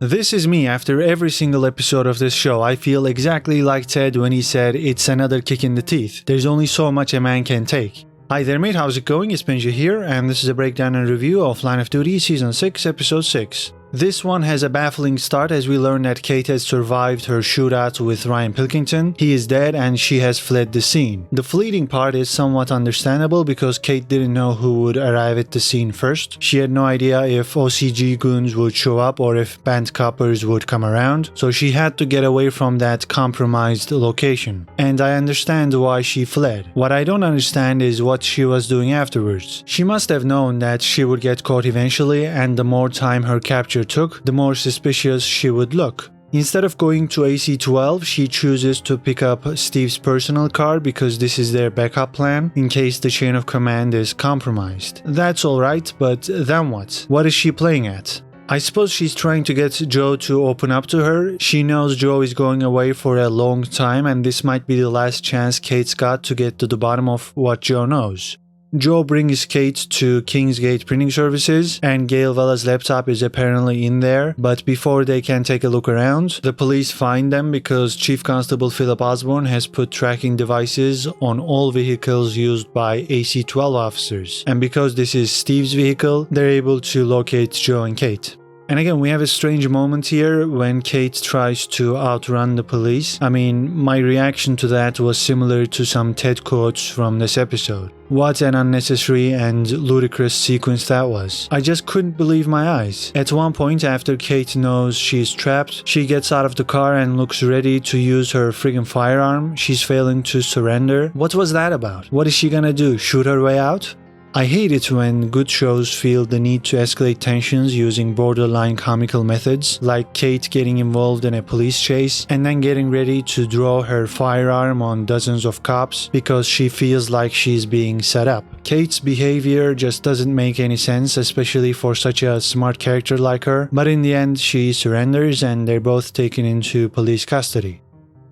This is me after every single episode of this show. I feel exactly like Ted when he said it's another kick in the teeth. There's only so much a man can take. Hi there mate, how's it going? It's Benja here, and this is a breakdown and review of Line of Duty Season 6, Episode 6. This one has a baffling start as we learn that Kate has survived her shootout with Ryan Pilkington. He is dead and she has fled the scene. The fleeting part is somewhat understandable because Kate didn't know who would arrive at the scene first. She had no idea if OCG goons would show up or if band coppers would come around, so she had to get away from that compromised location. And I understand why she fled. What I don't understand is what she was doing afterwards. She must have known that she would get caught eventually, and the more time her capture took, the more suspicious she would look. Instead of going to AC-12, she chooses to pick up Steve's personal car because this is their backup plan in case the chain of command is compromised. That's alright, but then what? What is she playing at? I suppose she's trying to get Joe to open up to her. She knows Joe is going away for a long time, and this might be the last chance Kate's got to get to the bottom of what Joe knows. Joe brings Kate to Kingsgate Printing Services, and Gail Vella's laptop is apparently in there, but before they can take a look around, the police find them because Chief Constable Philip Osborne has put tracking devices on all vehicles used by AC-12 officers, and because this is Steve's vehicle, they're able to locate Joe and Kate. And again, we have a strange moment here when Kate tries to outrun the police. I mean, my reaction to that was similar to some TED quotes from this episode. What an unnecessary and ludicrous sequence that was. I just couldn't believe my eyes. At one point, after Kate knows she's trapped, she gets out of the car and looks ready to use her friggin' firearm. She's failing to surrender. What was that about? What is she gonna do? Shoot her way out? I hate it when good shows feel the need to escalate tensions using borderline comical methods, like Kate getting involved in a police chase and then getting ready to draw her firearm on dozens of cops because she feels like she's being set up. Kate's behavior just doesn't make any sense, especially for such a smart character like her, but in the end she surrenders and they're both taken into police custody.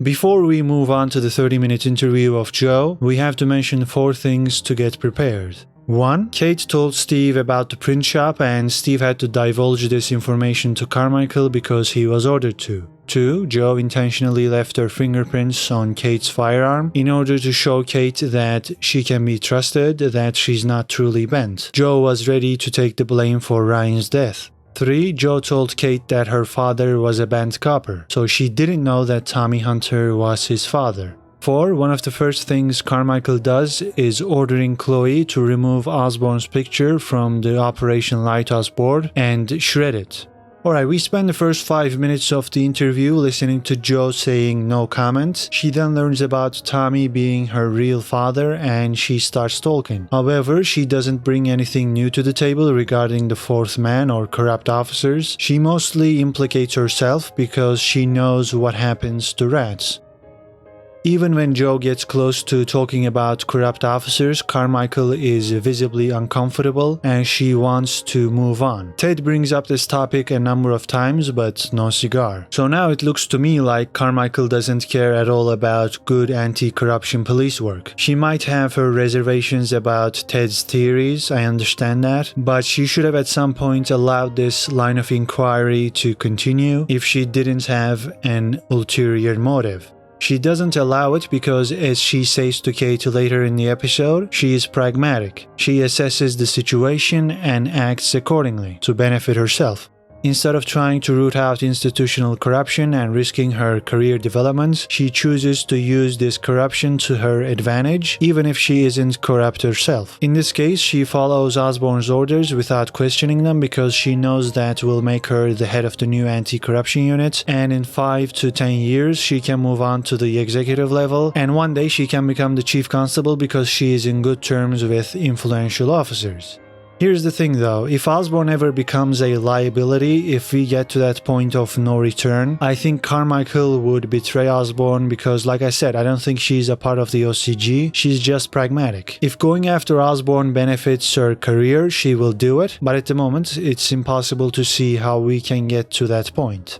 Before we move on to the 30-minute interview of Joe, we have to mention 4 things to get prepared. 1. Kate told Steve about the print shop and Steve had to divulge this information to Carmichael because he was ordered to. 2. Joe intentionally left her fingerprints on Kate's firearm in order to show Kate that she can be trusted, that she's not truly bent. Joe was ready to take the blame for Ryan's death. 3. Joe told Kate that her father was a band copper, so she didn't know that Tommy Hunter was his father. 4. One of the first things Carmichael does is ordering Chloe to remove Osborne's picture from the Operation Lighthouse board and shred it. Alright, we spend the first 5 minutes of the interview listening to Joe saying no comment. She then learns about Tommy being her real father and she starts talking. However, she doesn't bring anything new to the table regarding the fourth man or corrupt officers. She mostly implicates herself because she knows what happens to rats. Even when Joe gets close to talking about corrupt officers, Carmichael is visibly uncomfortable and she wants to move on. Ted brings up this topic a number of times, but no cigar. So now it looks to me like Carmichael doesn't care at all about good anti-corruption police work. She might have her reservations about Ted's theories, I understand that, but she should have at some point allowed this line of inquiry to continue if she didn't have an ulterior motive. She doesn't allow it because, as she says to Kate later in the episode, she is pragmatic. She assesses the situation and acts accordingly to benefit herself. Instead of trying to root out institutional corruption and risking her career development, she chooses to use this corruption to her advantage, even if she isn't corrupt herself. In this case, she follows Osborne's orders without questioning them because she knows that will make her the head of the new anti-corruption unit, and in 5 to 10 years she can move on to the executive level, and one day she can become the chief constable because she is in good terms with influential officers. Here's the thing though, if Osborne ever becomes a liability, if we get to that point of no return, I think Carmichael would betray Osborne because, like I said, I don't think she's a part of the OCG, she's just pragmatic. If going after Osborne benefits her career, she will do it, but at the moment, it's impossible to see how we can get to that point.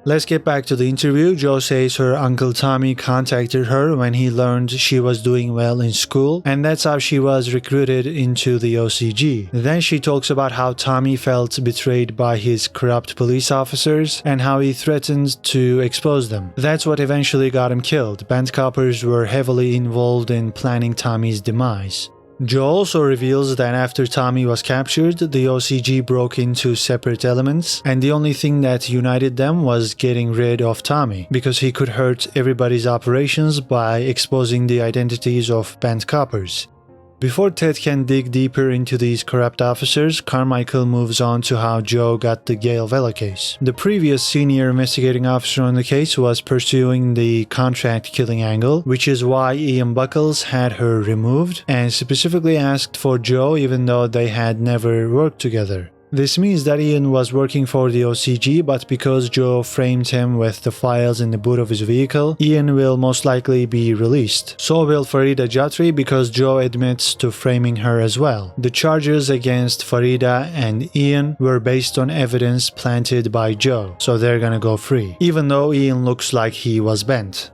Let's get back to the interview. Jo says her uncle Tommy contacted her when he learned she was doing well in school, and that's how she was recruited into the OCG. Then she talks about how Tommy felt betrayed by his corrupt police officers and how he threatened to expose them. That's what eventually got him killed. Band coppers were heavily involved in planning Tommy's demise. Jo also reveals that after Tommy was captured, the OCG broke into separate elements, and the only thing that united them was getting rid of Tommy, because he could hurt everybody's operations by exposing the identities of band coppers. Before Ted can dig deeper into these corrupt officers, Carmichael moves on to how Jo got the Gail Vela case. The previous senior investigating officer on the case was pursuing the contract killing angle, which is why Ian Buckles had her removed and specifically asked for Jo even though they had never worked together. This means that Ian was working for the OCG, but because Jo framed him with the files in the boot of his vehicle, Ian will most likely be released. So will Farida Jatri, because Jo admits to framing her as well. The charges against Farida and Ian were based on evidence planted by Jo, so they're gonna go free, even though Ian looks like he was bent.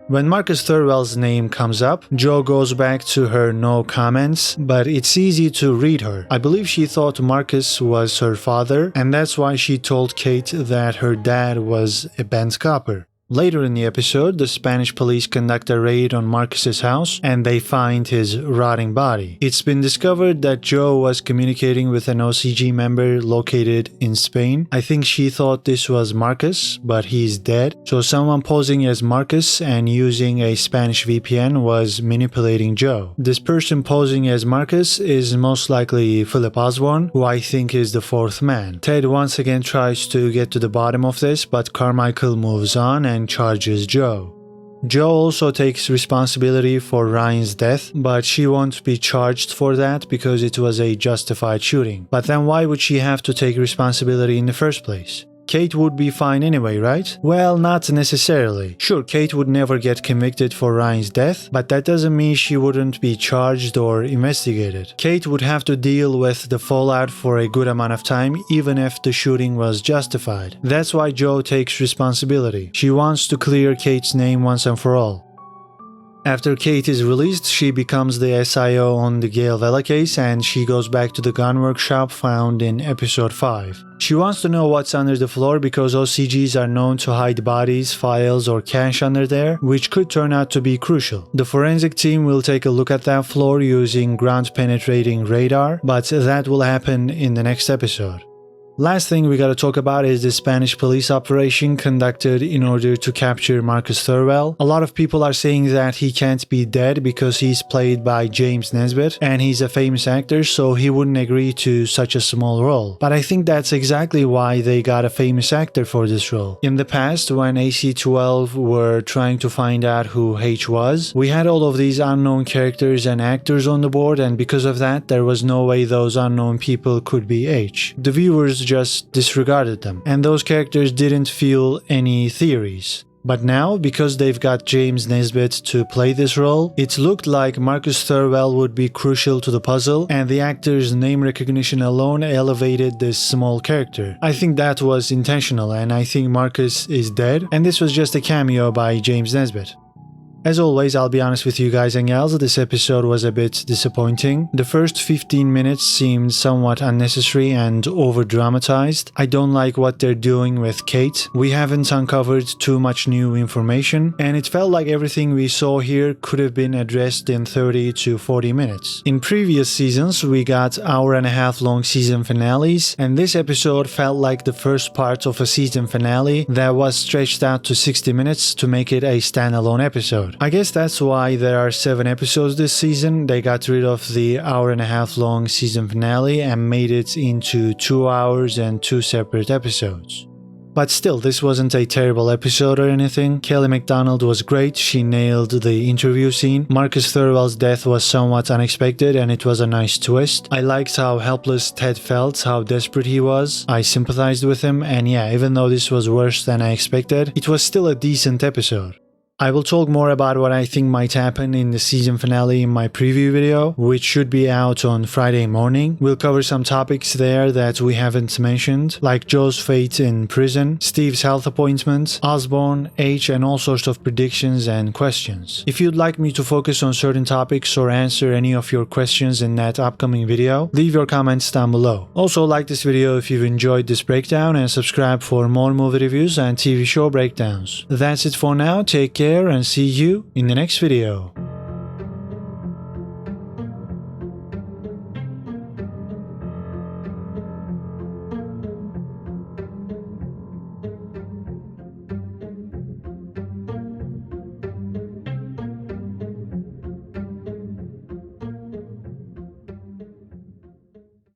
When Marcus Thurwell's name comes up, Jo goes back to her no comments, but it's easy to read her. I believe she thought Marcus was her father, and that's why she told Kate that her dad was a band copper. Later in the episode, the Spanish police conduct a raid on Marcus's house and they find his rotting body. It's been discovered that Jo was communicating with an OCG member located in Spain. I think she thought this was Marcus, but he's dead. So someone posing as Marcus and using a Spanish VPN was manipulating Jo. This person posing as Marcus is most likely Philip Osborne, who I think is the fourth man. Ted once again tries to get to the bottom of this, but Carmichael moves on and charges Jo. Jo also takes responsibility for Ryan's death, but she won't be charged for that because it was a justified shooting. But then why would she have to take responsibility in the first place? Kate would be fine anyway, right? Well, not necessarily. Sure, Kate would never get convicted for Ryan's death, but that doesn't mean she wouldn't be charged or investigated. Kate would have to deal with the fallout for a good amount of time, even if the shooting was justified. That's why Jo takes responsibility. She wants to clear Kate's name once and for all. After Kate is released, she becomes the SIO on the Gail Vela case and she goes back to the gun workshop found in episode 5. She wants to know what's under the floor because OCGs are known to hide bodies, files, or cash under there, which could turn out to be crucial. The forensic team will take a look at that floor using ground-penetrating radar, but that will happen in the next episode. Last thing we gotta talk about is the Spanish police operation conducted in order to capture Marcus Thurwell. A lot of people are saying that he can't be dead because he's played by James Nesbitt and he's a famous actor, so he wouldn't agree to such a small role. But I think that's exactly why they got a famous actor for this role. In the past, when AC-12 were trying to find out who H was, we had all of these unknown characters and actors on the board, and because of that, there was no way those unknown people could be H. The viewers just disregarded them, and those characters didn't feel any theories. But now, because they've got James Nesbitt to play this role, it looked like Marcus Thurwell would be crucial to the puzzle, and the actor's name recognition alone elevated this small character. I think that was intentional, and I think Marcus is dead, and this was just a cameo by James Nesbitt. As always, I'll be honest with you guys and gals, this episode was a bit disappointing. The first 15 minutes seemed somewhat unnecessary and over-dramatized. I don't like what they're doing with Kate. We haven't uncovered too much new information, and it felt like everything we saw here could have been addressed in 30 to 40 minutes. In previous seasons, we got hour-and-a-half long season finales, and this episode felt like the first part of a season finale that was stretched out to 60 minutes to make it a standalone episode. I guess that's why there are 7 episodes this season. They got rid of the hour-and-a-half long season finale and made it into 2 hours and 2 separate episodes. But still, this wasn't a terrible episode or anything. Kelly MacDonald was great, she nailed the interview scene. Marcus Thurwell's death was somewhat unexpected and it was a nice twist. I liked how helpless Ted felt, how desperate he was. I sympathized with him, and yeah, even though this was worse than I expected, it was still a decent episode. I will talk more about what I think might happen in the season finale in my preview video, which should be out on Friday morning. We'll cover some topics there that we haven't mentioned, like Joe's fate in prison, Steve's health appointments, Osborne, H, and all sorts of predictions and questions. If you'd like me to focus on certain topics or answer any of your questions in that upcoming video, leave your comments down below. Also, like this video if you've enjoyed this breakdown and subscribe for more movie reviews and TV show breakdowns. That's it for now, take care and see you in the next video.